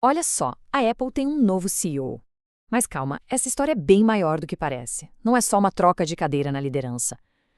Olha só, a Apple tem um novo CEO. Mas calma, essa história é bem maior do que parece. Não é só uma troca de cadeira na liderança.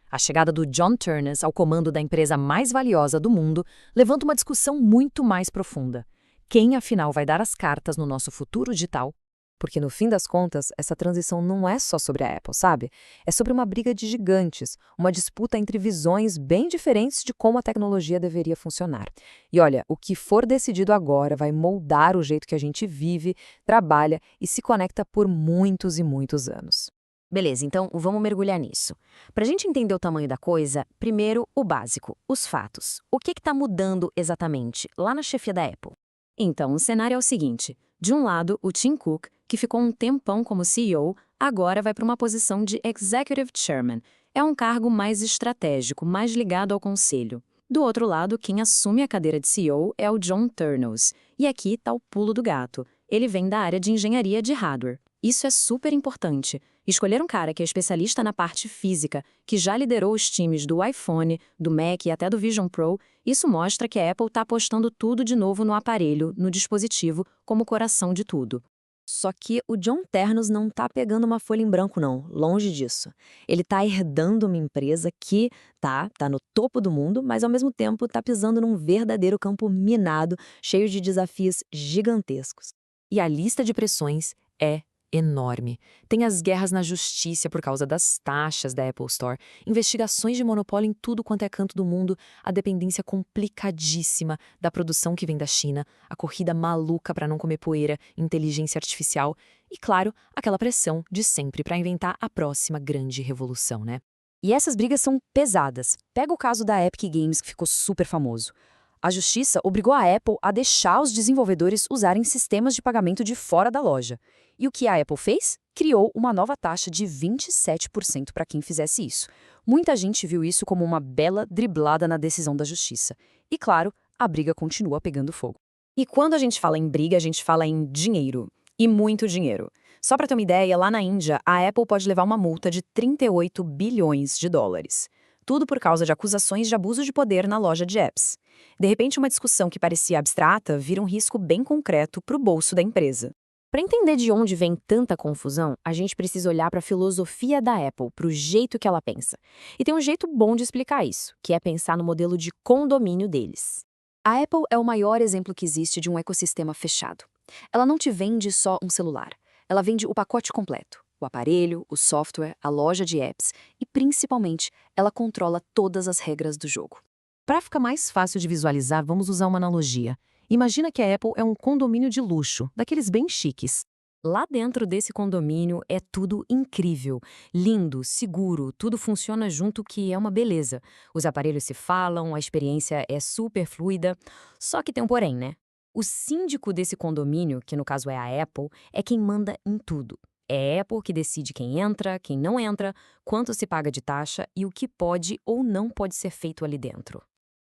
A chegada do John Ternus ao comando da empresa mais valiosa do mundo levanta uma discussão muito mais profunda. Quem, afinal, vai dar as cartas no nosso futuro digital? Porque no fim das contas, essa transição não é só sobre a Apple, sabe? É sobre uma briga de gigantes, uma disputa entre visões bem diferentes de como a tecnologia deveria funcionar. E olha, o que for decidido agora vai moldar o jeito que a gente vive, trabalha e se conecta por muitos e muitos anos. Beleza, então vamos mergulhar nisso. Para a gente entender o tamanho da coisa, primeiro o básico, os fatos. O que está mudando exatamente lá na chefia da Apple? Então, o cenário é o seguinte. De um lado, o Tim Cook, que ficou um tempão como CEO, agora vai para uma posição de Executive Chairman. É um cargo mais estratégico, mais ligado ao conselho. Do outro lado, quem assume a cadeira de CEO é o John Ternus. E aqui está o pulo do gato. Ele vem da área de engenharia de hardware. Isso é super importante. Escolher um cara que é especialista na parte física, que já liderou os times do iPhone, do Mac e até do Vision Pro, isso mostra que a Apple está apostando tudo de novo no aparelho, no dispositivo, como coração de tudo. Só que o John Ternus não está pegando uma folha em branco, não. Longe disso. Ele está herdando uma empresa que tá no topo do mundo, mas ao mesmo tempo está pisando num verdadeiro campo minado, cheio de desafios gigantescos. E a lista de pressões é enorme. Tem as guerras na justiça por causa das taxas da Apple Store, investigações de monopólio em tudo quanto é canto do mundo, a dependência complicadíssima da produção que vem da China, a corrida maluca para não comer poeira, inteligência artificial e, claro, aquela pressão de sempre para inventar a próxima grande revolução, né? E essas brigas são pesadas. Pega o caso da Epic Games, que ficou super famoso. A justiça obrigou a Apple a deixar os desenvolvedores usarem sistemas de pagamento de fora da loja. E o que a Apple fez? Criou uma nova taxa de 27% para quem fizesse isso. Muita gente viu isso como uma bela driblada na decisão da justiça. E claro, a briga continua pegando fogo. E quando a gente fala em briga, a gente fala em dinheiro. E muito dinheiro. Só para ter uma ideia, lá na Índia, a Apple pode levar uma multa de 38 bilhões de dólares. Tudo por causa de acusações de abuso de poder na loja de apps. De repente, uma discussão que parecia abstrata vira um risco bem concreto para o bolso da empresa. Para entender de onde vem tanta confusão, a gente precisa olhar para a filosofia da Apple, para o jeito que ela pensa. E tem um jeito bom de explicar isso, que é pensar no modelo de condomínio deles. A Apple é o maior exemplo que existe de um ecossistema fechado. Ela não te vende só um celular. Ela vende o pacote completo. O aparelho, o software, a loja de apps e, principalmente, ela controla todas as regras do jogo. Para ficar mais fácil de visualizar, vamos usar uma analogia. Imagina que a Apple é um condomínio de luxo, daqueles bem chiques. Lá dentro desse condomínio é tudo incrível, lindo, seguro, tudo funciona junto que é uma beleza. Os aparelhos se falam, a experiência é super fluida. Só que tem um porém, né? O síndico desse condomínio, que no caso é a Apple, é quem manda em tudo. É a Apple que decide quem entra, quem não entra, quanto se paga de taxa e o que pode ou não pode ser feito ali dentro.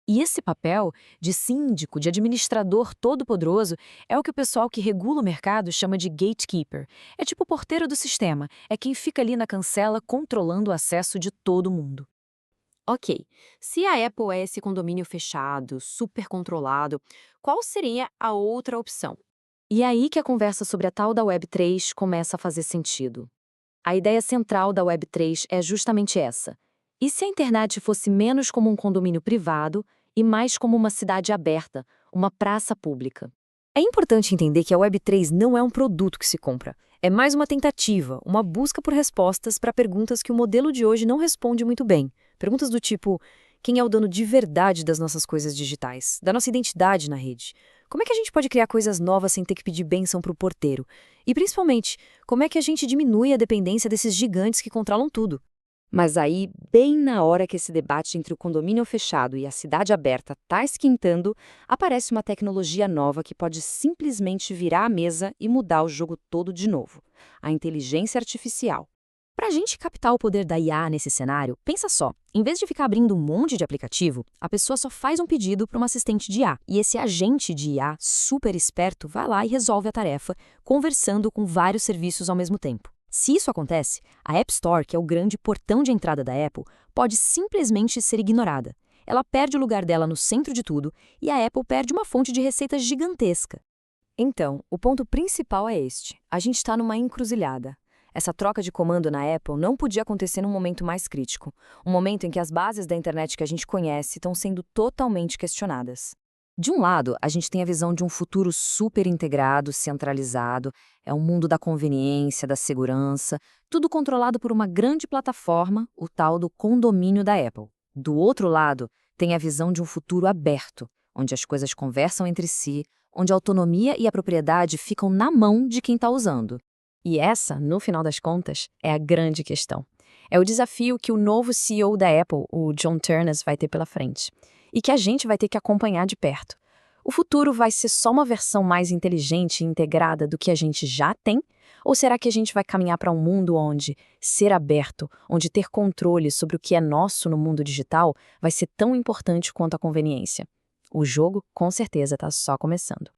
E esse papel de síndico, de administrador todo-poderoso, é o que o pessoal que regula o mercado chama de gatekeeper. É tipo o porteiro do sistema, é quem fica ali na cancela controlando o acesso de todo mundo. Ok, se a Apple é esse condomínio fechado, super controlado, qual seria a outra opção? E é aí que a conversa sobre a tal da Web3 começa a fazer sentido. A ideia central da Web3 é justamente essa. E se a internet fosse menos como um condomínio privado e mais como uma cidade aberta, uma praça pública? É importante entender que a Web3 não é um produto que se compra. É mais uma tentativa, uma busca por respostas para perguntas que o modelo de hoje não responde muito bem. Perguntas do tipo: quem é o dono de verdade das nossas coisas digitais, da nossa identidade na rede? Como é que a gente pode criar coisas novas sem ter que pedir bênção para o porteiro? E, principalmente, como é que a gente diminui a dependência desses gigantes que controlam tudo? Mas aí, bem na hora que esse debate entre o condomínio fechado e a cidade aberta está esquentando, aparece uma tecnologia nova que pode simplesmente virar a mesa e mudar o jogo todo de novo: a inteligência artificial. Para a gente captar o poder da IA nesse cenário, pensa só, em vez de ficar abrindo um monte de aplicativo, a pessoa só faz um pedido para um assistente de IA, e esse agente de IA super esperto vai lá e resolve a tarefa, conversando com vários serviços ao mesmo tempo. Se isso acontece, a App Store, que é o grande portão de entrada da Apple, pode simplesmente ser ignorada. Ela perde o lugar dela no centro de tudo e a Apple perde uma fonte de receita gigantesca. Então, o ponto principal é este. A gente está numa encruzilhada. Essa troca de comando na Apple não podia acontecer num momento mais crítico, um momento em que as bases da internet que a gente conhece estão sendo totalmente questionadas. De um lado, a gente tem a visão de um futuro super integrado, centralizado, é um mundo da conveniência, da segurança, tudo controlado por uma grande plataforma, o tal do condomínio da Apple. Do outro lado, tem a visão de um futuro aberto, onde as coisas conversam entre si, onde a autonomia e a propriedade ficam na mão de quem está usando. E essa, no final das contas, é a grande questão. É o desafio que o novo CEO da Apple, o John Ternus, vai ter pela frente. E que a gente vai ter que acompanhar de perto. O futuro vai ser só uma versão mais inteligente e integrada do que a gente já tem? Ou será que a gente vai caminhar para um mundo onde ser aberto, onde ter controle sobre o que é nosso no mundo digital, vai ser tão importante quanto a conveniência? O jogo, com certeza, está só começando.